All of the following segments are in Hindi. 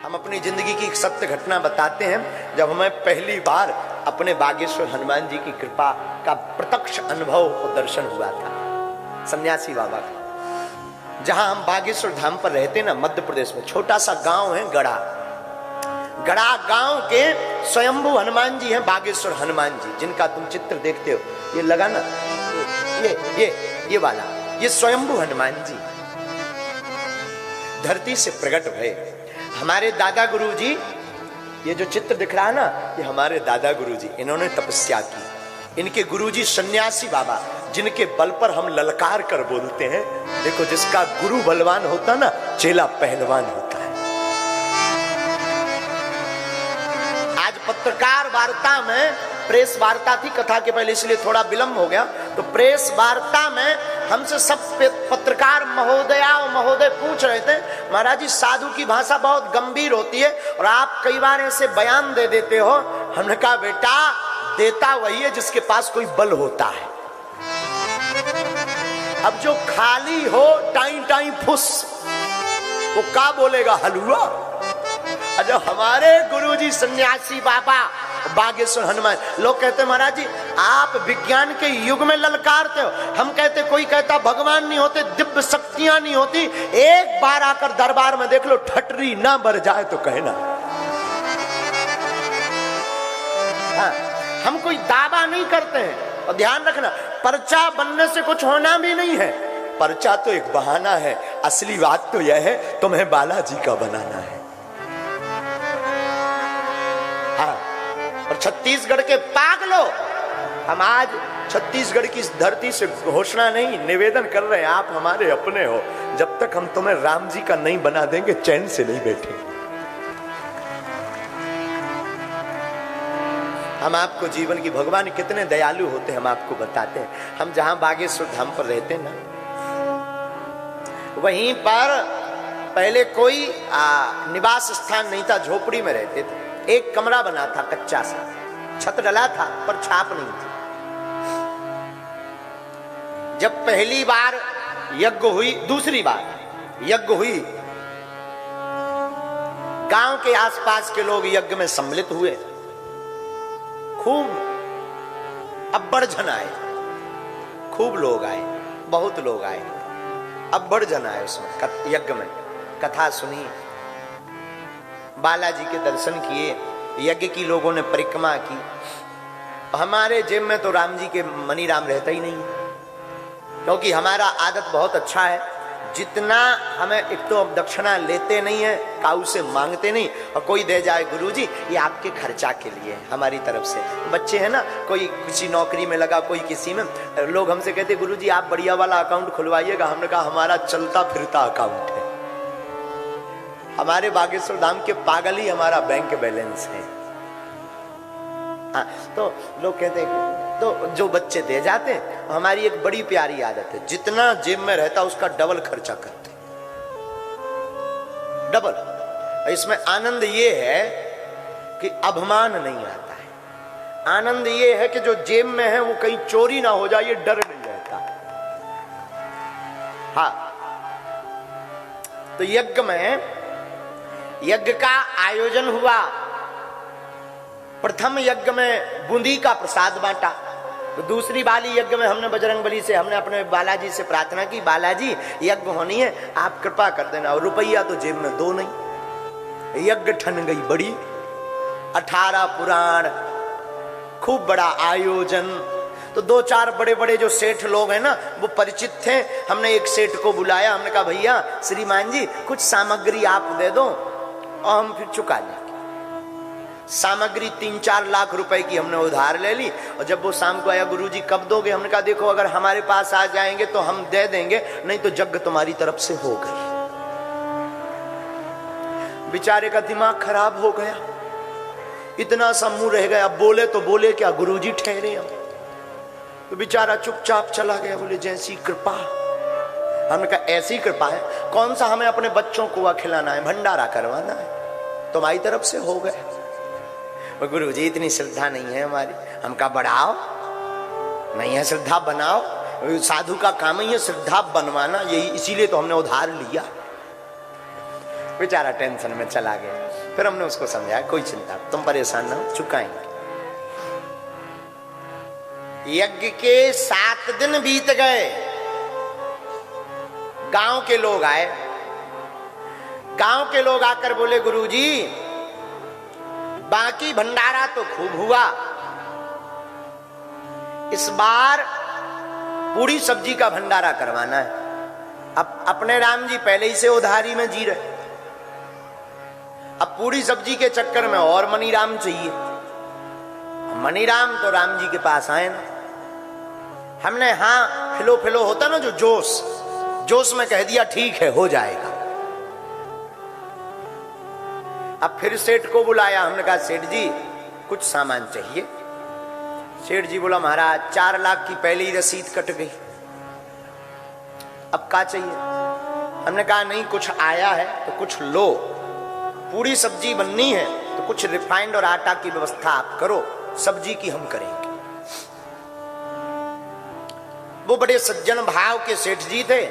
हम अपनी जिंदगी की एक सत्य घटना बताते हैं। जब हमें पहली बार अपने बागेश्वर हनुमान जी की कृपा का प्रत्यक्ष अनुभव और दर्शन हुआ था, सन्यासी बाबा का। जहां हम बागेश्वर धाम पर रहते ना, मध्य प्रदेश में छोटा सा गांव है गड़ा। गड़ा गांव के स्वयंभू हनुमान जी हैं, बागेश्वर हनुमान जी, जिनका तुम चित्र देखते हो, ये लगा ना, ये वाला, ये स्वयंभू हनुमान जी धरती से प्रकट भये। हमारे दादा गुरु जी, ये जो चित्र दिख रहा है ना, ये हमारे दादा गुरु जी, इन्होंने तपस्या की। इनके गुरु जी सन्यासी बाबा, जिनके बल पर हम ललकार कर बोलते हैं। देखो, जिसका गुरु बलवान होता ना, चेला पहलवान होता है। आज पत्रकार वार्ता में, प्रेस वार्ता थी कथा के पहले, इसलिए थोड़ा विलंब हो गया, तो प्रेस वार्ता में हमसे सब पत्रकार महोदया और महोदय पूछ रहे थे, महाराज जी साधु की भाषा बहुत गंभीर होती है और आप कई बार ऐसे बयान दे देते हो। हमने कहा, बेटा, देता वही है जिसके पास कोई बल होता है। अब जो खाली हो, टाइम टाइम फुस, वो क्या बोलेगा, हलवा। जब हमारे गुरुजी सन्यासी बाबा बागेश्वर हनुमान, लोग कहते महाराज जी आप विज्ञान के युग में ललकारते हो, हम कहते, कोई कहता भगवान नहीं होते, दिव्य शक्तियां नहीं होती, एक बार आकर दरबार में देख लो, ठटरी ना बर जाए तो कहना। हाँ, हम कोई दावा नहीं करते हैं। और ध्यान रखना, पर्चा बनने से कुछ होना भी नहीं है, पर्चा तो एक बहाना है, असली बात तो यह है तुम्हें बालाजी का बनाना है। हाँ, और छत्तीसगढ़ के पागलों, हम आज छत्तीसगढ़ की धरती से घोषणा नहीं, निवेदन कर रहे हैं, आप हमारे अपने हो। जब तक हम तुम्हें राम जी का नहीं बना देंगे, चैन से नहीं बैठेंगे। हम आपको जीवन की, भगवान कितने दयालु होते हैं हम आपको बताते हैं। हम जहां बागेश्वर धाम पर रहते हैं ना, वहीं पर पहले कोई निवास स्थान नहीं था, झोपड़ी में रहते थे। एक कमरा बना था कच्चा सा, छत डला था पर छाप नहीं थी। जब पहली बार यज्ञ हुई, दूसरी बार यज्ञ हुई, गांव के आसपास के लोग यज्ञ में सम्मिलित हुए, खूब अब्बड़ जन आए, खूब लोग आए, बहुत लोग आए, अब्बड़ जन आए उसमें यज्ञ में। कथा सुनी, बालाजी के दर्शन किए, यज्ञ की लोगों ने परिक्रमा की। हमारे जेब में तो राम जी के मनी राम रहता ही नहीं, क्योंकि हमारा आदत बहुत अच्छा है, जितना हमें, एक तो अब दक्षिणा लेते नहीं है, काऊ से मांगते नहीं, और कोई दे जाए गुरुजी ये आपके खर्चा के लिए हमारी तरफ से। बच्चे हैं ना, कोई किसी नौकरी में लगा, कोई किसी में, लोग हमसे कहते गुरुजी आप बढ़िया वाला अकाउंट खुलवाइएगा। हमने कहा हमारा चलता फिरता अकाउंट है, हमारे बागेश्वर धाम के पागल ही हमारा बैंक बैलेंस है। हाँ, तो लोग कहते हैं, तो जो बच्चे दे जाते हैं, हमारी एक बड़ी प्यारी आदत है, जितना जेब में रहता उसका डबल खर्चा करते, डबल। इसमें आनंद ये है कि अभिमान नहीं आता है, आनंद ये है कि जो जेब में है वो कहीं चोरी ना हो जाए, ये डर नहीं रहता। हाँ, तो यज्ञ का आयोजन हुआ। प्रथम यज्ञ में बूंदी का प्रसाद बांटा, तो दूसरी वाली यज्ञ में हमने बजरंगबली से, हमने अपने बालाजी से प्रार्थना की, बालाजी यज्ञ होनी है, आप कृपा कर देना। और रुपया तो जेब में दो नहीं, यज्ञ ठन गई बड़ी, 18 पुराण, खूब बड़ा आयोजन। तो 2-4 बड़े बड़े जो सेठ लोग हैं ना, वो परिचित थे। हमने एक सेठ को बुलाया, हमने कहा भैया श्रीमान जी कुछ सामग्री आप दे दो और हम फिर चुका देंगे। सामग्री 3-4 लाख रुपए की हमने उधार ले ली। और जब वो शाम को आया, गुरुजी कब दोगे? हमने कहा देखो, अगर हमारे पास आ जाएंगे तो हम दे देंगे, नहीं तो यज्ञ तुम्हारी तरफ से हो गई। बेचारे का दिमाग खराब हो गया, इतना सा मुंह रह गया, बोले तो बोले क्या, गुरुजी ठहरे हम। तो बेचारा चुपचाप चला गया, बोले जैसी कृपा। हमने कहा ऐसी कृपा है, कौन सा हमें अपने बच्चों को खिलाना है, भंडारा करवाना है, तुम्हारी तरफ से हो गए। गुरुजी इतनी श्रद्धा नहीं है हमारी। हम कहा बढ़ाओ, नहीं है श्रद्धा बनाओ, साधु का काम ही है श्रद्धा बनवाना, यही इसीलिए तो हमने उधार लिया। बेचारा टेंशन में चला गया। फिर हमने उसको समझाया कोई चिंता, तुम परेशान ना हो, चुकाएंगे। यज्ञ के 7 दिन बीत गए। गांव के लोग आए। गांव के लोग आकर बोले गुरुजी बाकी भंडारा तो खूब हुआ, इस बार पूरी सब्जी का भंडारा करवाना है। अब अपने राम जी पहले ही से उधारी में जी रहे, अब पूरी सब्जी के चक्कर में और मनीराम चाहिए। मनीराम तो राम जी के पास आए ना। हमने हाँ फिलो फिलो होता ना जो जोश, जोश में कह दिया ठीक है हो जाएगा। अब फिर सेठ को बुलाया। हमने कहा सेठ जी कुछ सामान चाहिए। सेठ जी बोला महाराज 4 लाख की पहले ही रसीद कट गई, अब क्या चाहिए? हमने कहा नहीं कुछ आया है तो कुछ लो, पूरी सब्जी बननी है तो कुछ रिफाइंड और आटा की व्यवस्था आप करो, सब्जी की हम करेंगे। वो बड़े सज्जन भाव के सेठ जी थे,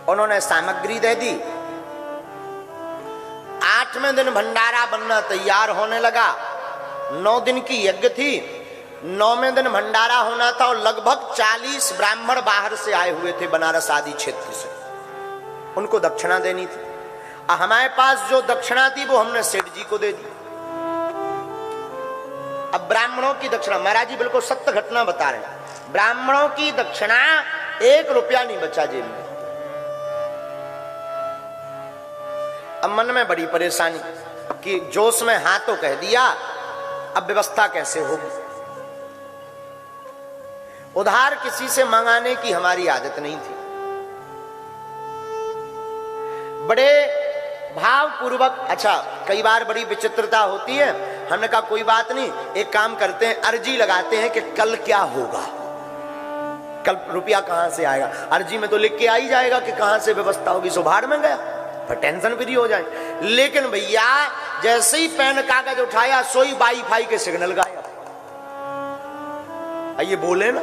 उन्होंने सामग्री दे दी। 8वें दिन भंडारा बनना तैयार होने लगा। 9 दिन की यज्ञ थी, 9वें दिन भंडारा होना था और लगभग 40 ब्राह्मण बाहर से आए हुए थे बनारस आदि क्षेत्र से, उनको दक्षिणा देनी थी। हमारे पास जो दक्षिणा थी वो हमने सेठ जी को दे दी। अब ब्राह्मणों की दक्षिणा, महाराज जी बिल्कुल सत्य घटना बता रहे हैं, ब्राह्मणों की दक्षिणा 1 रुपया नहीं बचा जेब में। अब मन में बड़ी परेशानी कि जोश में हाँ तो कह दिया, अब व्यवस्था कैसे होगी? उधार किसी से मंगाने की हमारी आदत नहीं थी। बड़े भाव पूर्वक, अच्छा कई बार बड़ी विचित्रता होती है। हमने कहा कोई बात नहीं, एक काम करते हैं, अर्जी लगाते हैं कि कल क्या होगा, कल रुपया कहां से आएगा। अर्जी में तो लिख के आ ही जाएगा कि कहां से व्यवस्था होगी, सुभाड़ में गया, पर टेंशन फ्री हो जाए। लेकिन भैया जैसे ही पेन कागज उठाया सोई वाईफाई के सिग्नल गायब। ये बोले ना,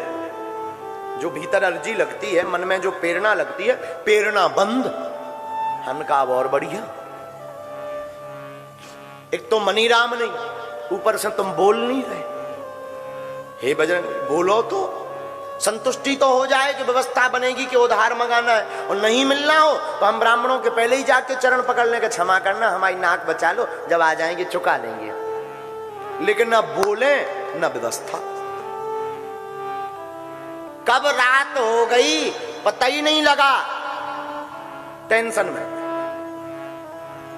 जो भीतर अर्जी लगती है, मन में जो प्रेरणा लगती है, प्रेरणा बंद। हमने कहा और बढ़िया, एक तो मनीराम नहीं, ऊपर से तुम बोल नहीं रहे। हे बजरंग बोलो तो संतुष्टि तो हो जाए कि व्यवस्था बनेगी कि उधार मंगाना है, और नहीं मिलना हो तो हम ब्राह्मणों के पहले ही जाके चरण पकड़ लेंगे, क्षमा करना हमारी नाक बचा लो, जब आ जाएंगे चुका लेंगे। लेकिन ना बोले ना व्यवस्था। कब रात हो गई पता ही नहीं लगा, टेंशन में।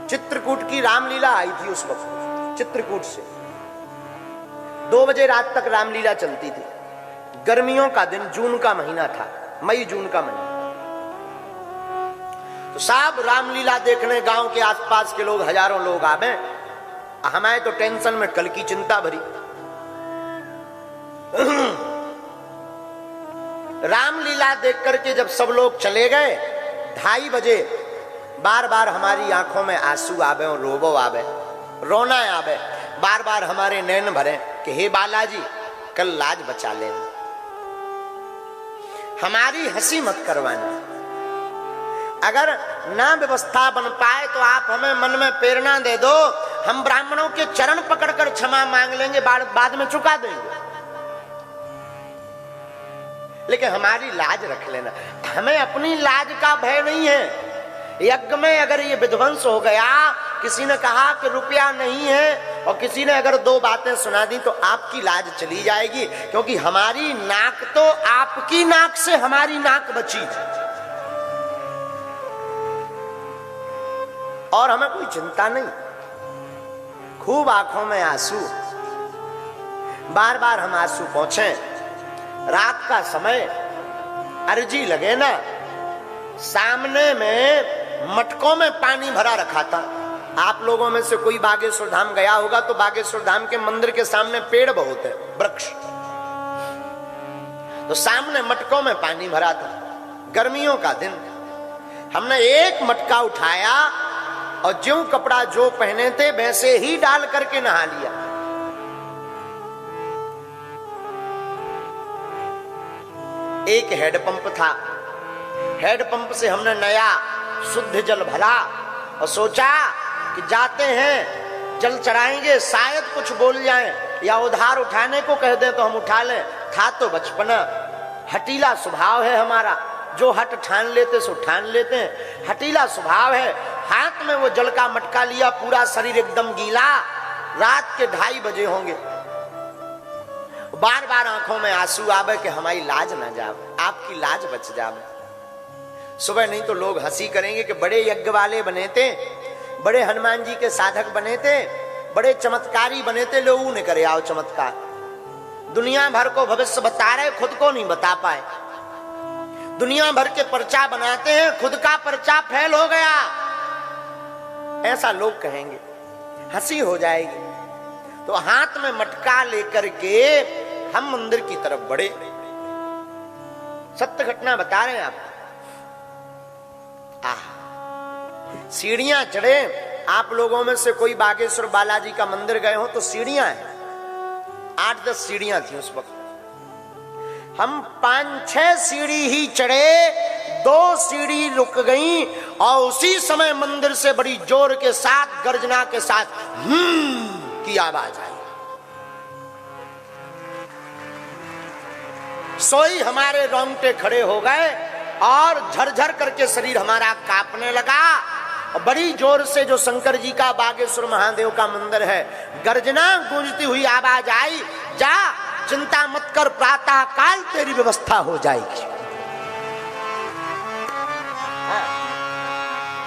चित्रकूट की रामलीला आई थी उस वक्त, चित्रकूट से 2 बजे रात तक रामलीला चलती थी। गर्मियों का दिन, जून का महीना था, मई जून का महीना। तो सब रामलीला देखने गांव के आसपास के लोग, हजारों लोग आवे। हमारे तो टेंशन में कल की चिंता भरी। रामलीला देख करके जब सब लोग चले गए, 2:30 बजे बार बार हमारी आंखों में आंसू आवे और रोबो आवे, रोना आवे, बार बार हमारे नैन भरे कि हे बालाजी कल लाज बचा लेना, हमारी हंसी मत करवाना। अगर ना व्यवस्था बन पाए तो आप हमें मन में प्रेरणा दे दो, हम ब्राह्मणों के चरण पकड़कर क्षमा मांग लेंगे, बाद में चुका देंगे। लेकिन हमारी लाज रख लेना, हमें अपनी लाज का भय नहीं है। यज्ञ में अगर ये विध्वंस हो गया, किसी ने कहा कि रुपया नहीं है और किसी ने अगर 2 बातें सुना दी तो आपकी लाज चली जाएगी, क्योंकि हमारी नाक तो आपकी नाक से हमारी नाक बची और हमें कोई चिंता नहीं। खूब आंखों में आंसू, बार बार हम आंसू पहुंचे। रात का समय, अर्जी लगे ना, सामने में मटकों में पानी भरा रखा था। आप लोगों में से कोई बागेश्वर धाम गया होगा तो बागेश्वर धाम के मंदिर के सामने पेड़ बहुत है, वृक्ष, तो सामने मटकों में पानी भरा था। गर्मियों का दिन, हमने एक मटका उठाया और जो कपड़ा जो पहने थे वैसे ही डाल करके नहा लिया। एक हैंडपंप था, हैंडपंप से हमने नया शुद्ध जल भरा और सोचा कि जाते हैं जल चढ़ाएंगे, शायद कुछ बोल जाएं या उधार उठाने को कह दें तो हम उठा लें। था तो बचपना, हटीला स्वभाव है हमारा, जो हट ठान लेते सो ठान लेते हैं, हटीला स्वभाव है। हाथ में वो जल का मटका लिया, पूरा शरीर एकदम गीला, रात के 2:30 बजे होंगे। बार बार आंखों में आंसू आवे कि हमारी लाज ना जावे, आपकी लाज बच जावे। सुबह नहीं तो लोग हंसी करेंगे कि बड़े यज्ञ वाले बने थे, बड़े हनुमान जी के साधक बने थे, बड़े चमत्कारी बने थे, लोगों ने करे आओ चमत्कार। दुनिया भर को भविष्य बता रहे, खुद को नहीं बता पाए। दुनिया भर के पर्चा बनाते हैं, खुद का पर्चा फेल हो गया, ऐसा लोग कहेंगे, हंसी हो जाएगी। तो हाथ में मटका लेकर के हम मंदिर की तरफ बढ़े। सत्य घटना बता रहे हैं आपको। सीढ़ियां चढ़े। आप लोगों में से कोई बागेश्वर बालाजी का मंदिर गए हो तो सीढ़ियां हैं, 8-10 सीढ़ियां थी उस वक्त। हम 5-6 सीढ़ी ही चढ़े, 2 सीढ़ी रुक गई और उसी समय मंदिर से बड़ी जोर के साथ, गर्जना के साथ की आवाज आई। सोई हमारे रोंगटे खड़े हो गए और झरझर करके शरीर हमारा कांपने लगा। और बड़ी जोर से जो शंकर जी का बागेश्वर महादेव का मंदिर है, गर्जना गूंजती हुई आवाज आई, जा चिंता मत कर, प्रातः काल तेरी व्यवस्था हो जाएगी।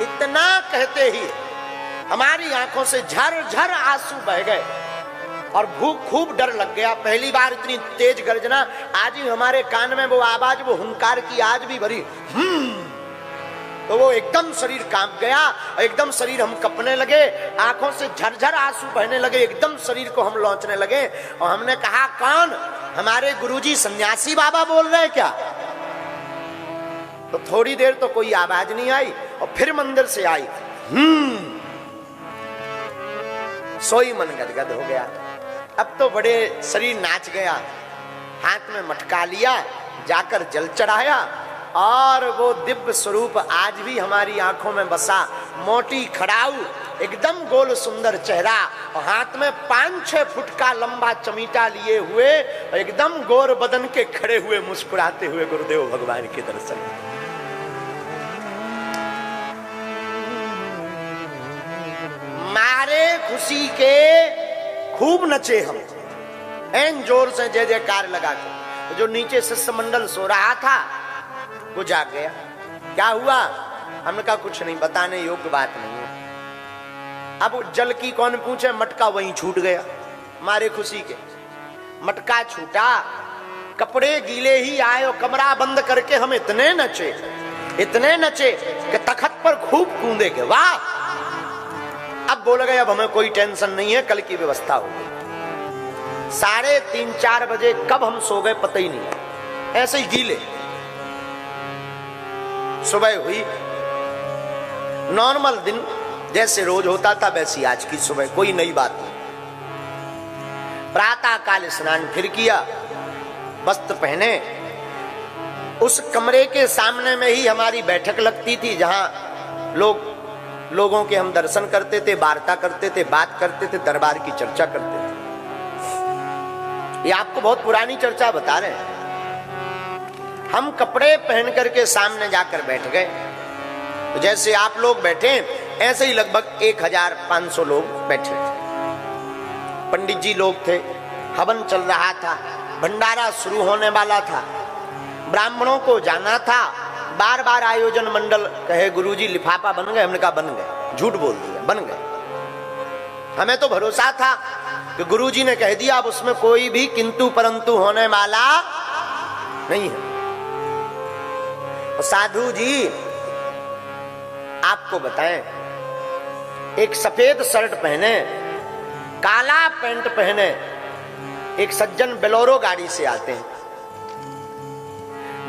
इतना कहते ही हमारी आंखों से झरझर आंसू बह गए और भूख खूब डर लग गया। पहली बार इतनी तेज गर्जना, आज ही हमारे कान में वो आवाज, वो हुंकार की आज भी भरी, तो वो एकदम शरीर कांप गया, एकदम शरीर हम कपने लगे, आंखों से झरझर आंसू बहने लगे, एकदम शरीर को हम लौचने लगे। और हमने कहा कौन? हमारे गुरुजी सन्यासी बाबा बोल रहे हैं क्या? तो थोड़ी देर तो कोई आवाज नहीं आई और फिर मंदिर से आई, सोई मन गदगद हो गया। अब तो बड़े शरीर नाच गया। हाथ में मटका लिया, जाकर जल चढ़ाया और वो दिव्य स्वरूप आज भी हमारी आंखों में बसा। मोटी खड़ाऊ, एकदम गोल सुंदर चेहरा और हाथ में 5-6 फुट का लंबा चमीटा लिए हुए, एकदम गोर बदन के खड़े हुए, मुस्कुराते हुए गुरुदेव भगवान के दर्शन। मारे खुशी के खूब नचे हम, एन जोर से जय जयकार लगा के। जो नीचे शिष्य मंडल सो रहा था वो जाग गया। क्या हुआ? हमने कहा कुछ नहीं, बताने योग्य बात नहीं है। अब जल की कौन पूछे, मटका वहीं छूट गया। मारे खुशी के मटका छूटा, कपड़े गीले ही आए और कमरा बंद करके हम इतने नचे कि तखत पर खूब कूदे के। वाह! अब बोल गए अब हमें कोई टेंशन नहीं है, कल की व्यवस्था हो गई। 3:30-4 बजे कब हम सो गए पता ही नहीं, ऐसे ही गीले। सुबह हुई, नॉर्मल दिन जैसे रोज होता था वैसी आज की सुबह, कोई नई बात नहीं। प्रातः काल स्नान फिर किया, वस्त्र पहने। उस कमरे के सामने में ही हमारी बैठक लगती थी, जहां लोगों के हम दर्शन करते थे, वार्ता करते थे, बात करते थे, दरबार की चर्चा करते थे। ये आपको बहुत पुरानी चर्चा बता रहे हैं। हम कपड़े पहन करके सामने जाकर बैठ गए, तो जैसे आप लोग बैठे ऐसे ही लगभग 1500 लोग बैठे थे। पंडित जी लोग थे, हवन चल रहा था, भंडारा शुरू होने वाला था, ब्राह्मणों को जाना था। बार बार आयोजन मंडल कहे गुरुजी लिफाफा बन गए, हमने कहा बन गए, झूठ बोल दिया, बन गए। हमें तो भरोसा था कि गुरुजी ने कह दिया, अब उसमें कोई भी किंतु परंतु होने वाला नहीं है। साधु जी आपको बताएं, एक सफेद शर्ट पहने, काला पैंट पहने एक सज्जन बेलोरो गाड़ी से आते हैं।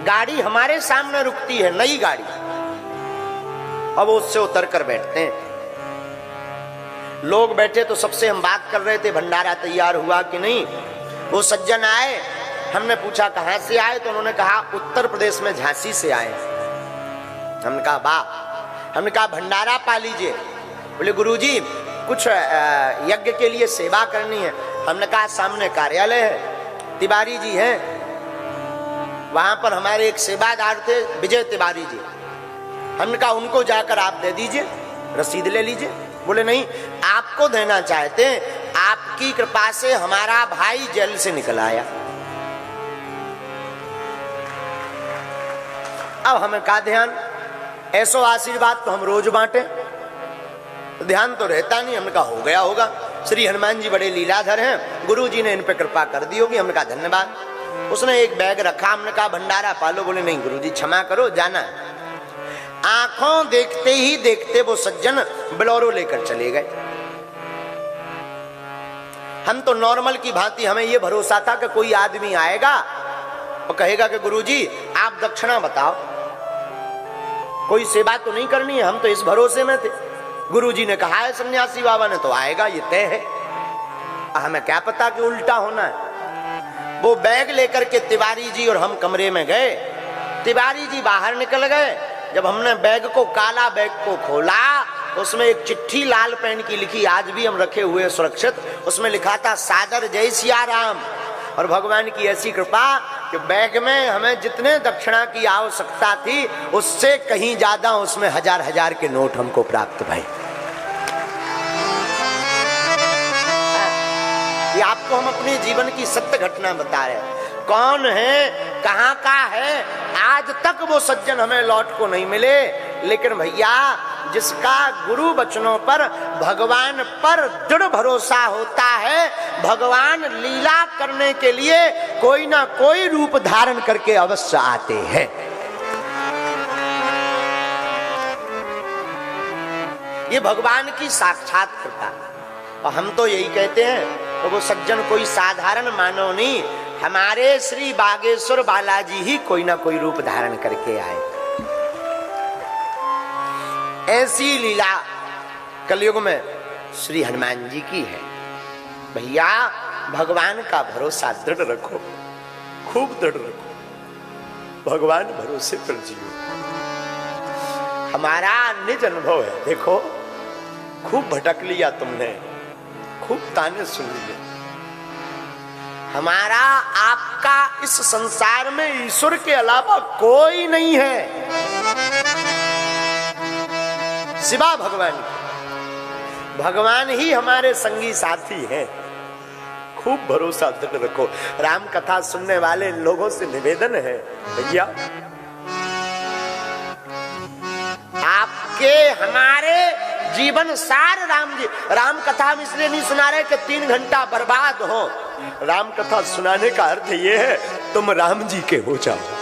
गाड़ी हमारे सामने रुकती है, नई गाड़ी, अब उससे उतर कर बैठते हैं। लोग बैठे तो सबसे हम बात कर रहे थे, भंडारा तैयार हुआ कि नहीं। वो सज्जन आए, हमने पूछा कहां से आए, तो उन्होंने कहा उत्तर प्रदेश में झांसी से आए। हमने कहा वाह, हमने कहा भंडारा पा लीजिए। बोले गुरुजी कुछ यज्ञ के लिए सेवा करनी है। हमने कहा सामने कार्यालय है, तिवारी जी हैं, वहां पर हमारे एक सेवादार थे विजय तिवारी जी। हमने कहा उनको जाकर आप दे दीजिए, रसीद ले लीजिए। बोले नहीं, आपको देना चाहते हैं, आपकी कृपा से हमारा भाई जेल से निकल आया। अब हमें का ध्यान, ऐसो आशीर्वाद तो हम रोज बांटे, ध्यान तो रहता नहीं। हमने कहा हो गया होगा, श्री हनुमान जी बड़े लीलाधर हैं, गुरु जी ने इन पे कृपा कर दी होगी। हमने कहा धन्यवाद। उसने एक बैग रखा, हमने कहा भंडारा पालो। बोले नहीं गुरुजी क्षमा करो, जाना है। आंखों देखते ही देखते वो सज्जन बोलेरो लेकर चले गए। हम तो नॉर्मल की भांति हमें ये भरोसा था कि कोई आदमी आएगा और कहेगा कि गुरुजी आप दक्षिणा बताओ, कोई सेवा तो नहीं करनी है। हम तो इस भरोसे में थे, गुरुजी ने कहा है सन्यासी बाबा ने तो आएगा, ये तय है। हमें क्या पता कि उल्टा होना है। वो बैग लेकर के तिवारी जी और हम कमरे में गए। तिवारी जी बाहर निकल गए। जब हमने बैग को, काला बैग को खोला, उसमें एक चिट्ठी लाल पेन की लिखी, आज भी हम रखे हुए सुरक्षित। उसमें लिखा था सादर जय सिया राम। और भगवान की ऐसी कृपा कि बैग में हमें जितने दक्षिणा की आवश्यकता थी उससे कहीं ज्यादा उसमें हजार हजार के नोट हमको प्राप्त भए। ये आपको हम अपने जीवन की सत्य घटना बता रहे हैं। कौन है, कहां का है, आज तक वो सज्जन हमें लौट को नहीं मिले। लेकिन भैया जिसका गुरु वचनों पर, भगवान पर दृढ़ भरोसा होता है, भगवान लीला करने के लिए कोई ना कोई रूप धारण करके अवश्य आते हैं। ये भगवान की साक्षात कृपा। और हम तो यही कहते हैं, तो वो सज्जन कोई साधारण मानव नहीं, हमारे श्री बागेश्वर बालाजी ही कोई ना कोई रूप धारण करके आए। ऐसी लीला कलयुग में श्री हनुमान जी की है। भैया भगवान का भरोसा दृढ़ रखो, खूब दृढ़ रखो, भगवान भरोसे पर जियो। हमारा निज अनुभव है, देखो खूब भटक लिया तुमने, खूब ताने सुन लिए। हमारा आपका इस संसार में ईश्वर के अलावा कोई नहीं है सिवा भगवान। भगवान ही हमारे संगी साथी हैं। खूब भरोसा दृढ़ रखो। राम कथा सुनने वाले लोगों से निवेदन है, भैया आपके हमारे जीवन सार राम जी। राम कथा हम इसलिए नहीं सुना रहे कि 3 घंटा बर्बाद हो। राम कथा सुनाने का अर्थ ये है तुम राम जी के हो जाओ।